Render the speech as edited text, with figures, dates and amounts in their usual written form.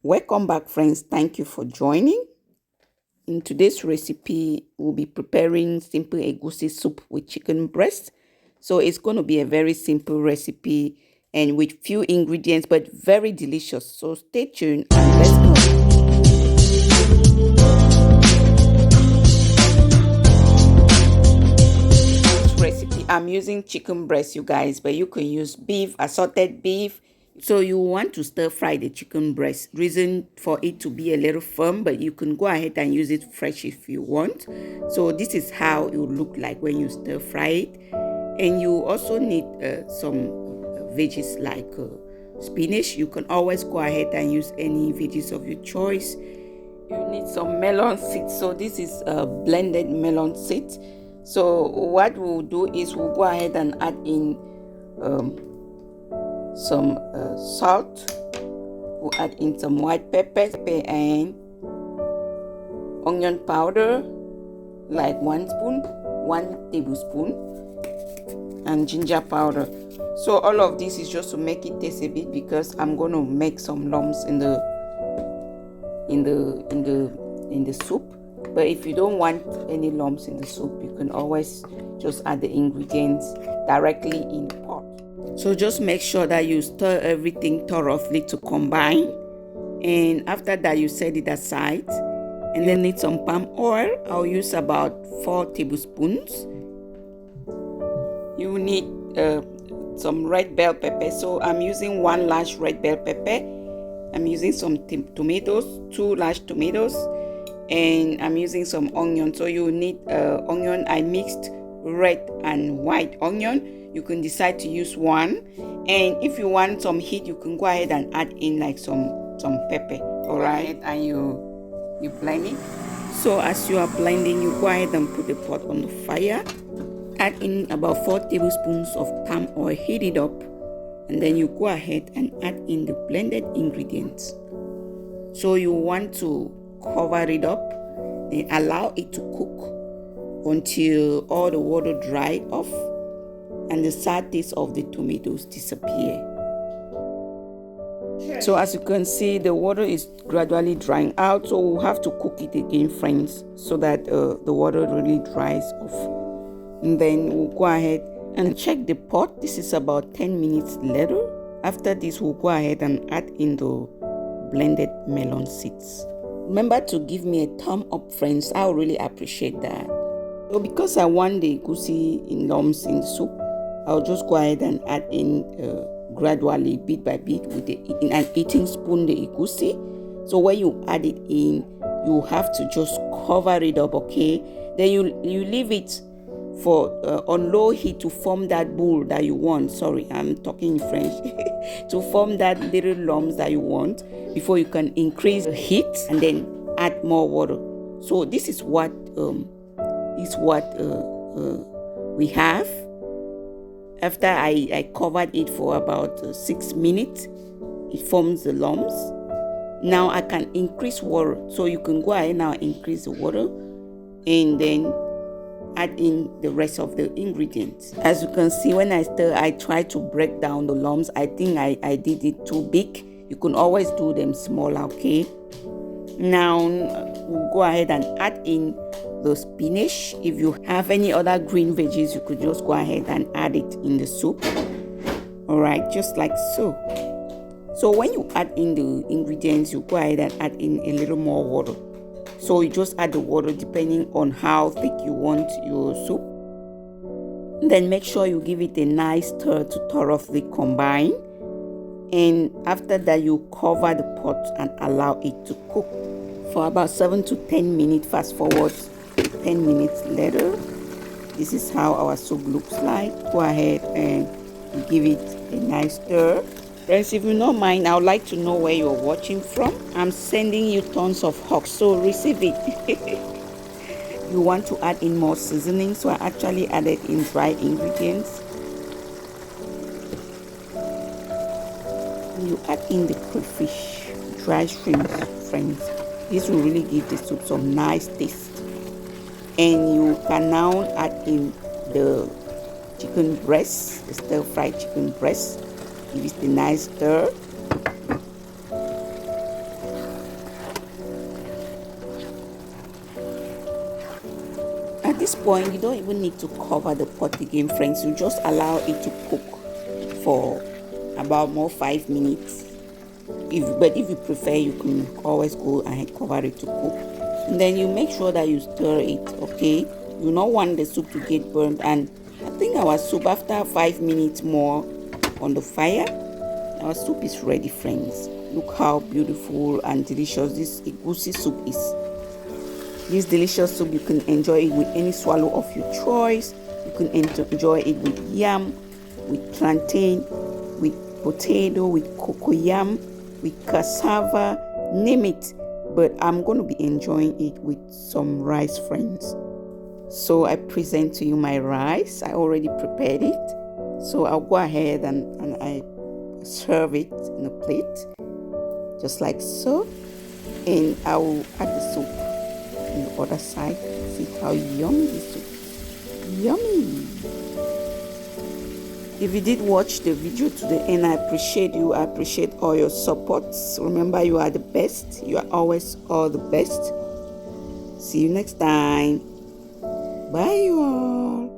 Welcome back, friends. Thank you for joining. In today's recipe, we'll be preparing simple egusi soup with chicken breast. So it's going to be a very simple recipe and with few ingredients, but very delicious. So stay tuned and let's go. Recipe, I'm using chicken breast, you guys, but you can use beef, assorted beef. So you want to stir fry the chicken breast. Reason for it to be a little firm, but you can go ahead and use it fresh if you want. So this is how it will look like when you stir fry it. And you also need some veggies like spinach. You can always go ahead and use any veggies of your choice. You need some melon seeds. So this is blended melon seeds. So what we'll do is we'll go ahead and add in some salt. We'll add in some white pepper and onion powder, like 1 tablespoon, and ginger powder. So all of this is just to make it taste a bit, because I'm going to make some lumps in the soup. But if you don't want any lumps in the soup, you can always just add the ingredients directly in the pot. So just make sure that you stir everything thoroughly to combine. And after that, you set it aside. And then need some palm oil. I'll use about 4 tablespoons. You need some red bell pepper. So I'm using 1 large red bell pepper. I'm using some tomatoes, 2 large tomatoes. And I'm using some onion. So you need onion. I mixed red and white onion. You can decide to use one, and if you want some heat, you can go ahead and add in like some pepper. All right, and you blend it. So as you are blending, you go ahead and put the pot on the fire. Add in about 4 tablespoons of palm oil. Heat it up, and then you go ahead and add in the blended ingredients. So you want to cover it up and allow it to cook until all the water dry off and the sour taste of the tomatoes disappear. So as you can see, the water is gradually drying out, so we'll have to cook it again, friends, so that the water really dries off. And then we'll go ahead and check the pot. This is about 10 minutes later. After this, we'll go ahead and add in the blended melon seeds. Remember to give me a thumb up, friends. I'll really appreciate that. So because I want the egusi in lumps in the soup, I'll just go ahead and add in gradually, bit by bit, with in an eating spoon, the egusi. So when you add it in, you have to just cover it up, okay? Then you leave it for on low heat to form that bowl that you want. Sorry, I'm talking in French. To form that little lumps that you want, before you can increase the heat and then add more water. So this is what we have. After I covered it for about 6 minutes, it forms the lumps. Now I can increase water. So you can go ahead now, increase the water, and then add in the rest of the ingredients. As you can see, when I stir, I try to break down the lumps. I think I did it too big. You can always do them smaller, okay? Now we'll go ahead and add in the spinach. If you have any other green veggies, you could just go ahead and add it in the soup. All right, just like so. So when you add in the ingredients, you go ahead and add in a little more water. So you just add the water depending on how thick you want your soup. Then make sure you give it a nice stir to thoroughly combine. And after that, you cover the pot and allow it to cook for about 7 to 10 minutes. Fast forward 10 minutes later, this is how our soup looks like. Go ahead and give it a nice stir. Friends, if you don't mind, I would like to know where you're watching from. I'm sending you tons of hugs, so receive it. You want to add in more seasoning, so I actually added in dry ingredients. You add in the crayfish, dry shrimps, friends. This will really give the soup some nice taste. And you can now add in the chicken breast, the stir-fried chicken breast. Give it a nice stir. this point, you don't even need to cover the pot again, friends. You just allow it to cook for about more 5 minutes. But if you prefer, you can always go and cover it to cook. And then you make sure that you stir it, okay? You do not want the soup to get burnt. And I think our soup, after 5 minutes more on the fire, our soup is ready, friends. Look how beautiful and delicious this egusi soup is. This delicious soup, you can enjoy it with any swallow of your choice. You can enjoy it with yam, with plantain, with potato, with cocoyam, with cassava, name it. But I'm going to be enjoying it with some rice, friends. So I present to you my rice. I already prepared it. So I'll go ahead and I serve it in a plate, just like so. And I will add the soup on the other side. See how yummy this soup is. Yummy! If you did watch the video to the end, I appreciate you. I appreciate all your support. Remember, you are the best. You are always all the best. See you next time. Bye, you all.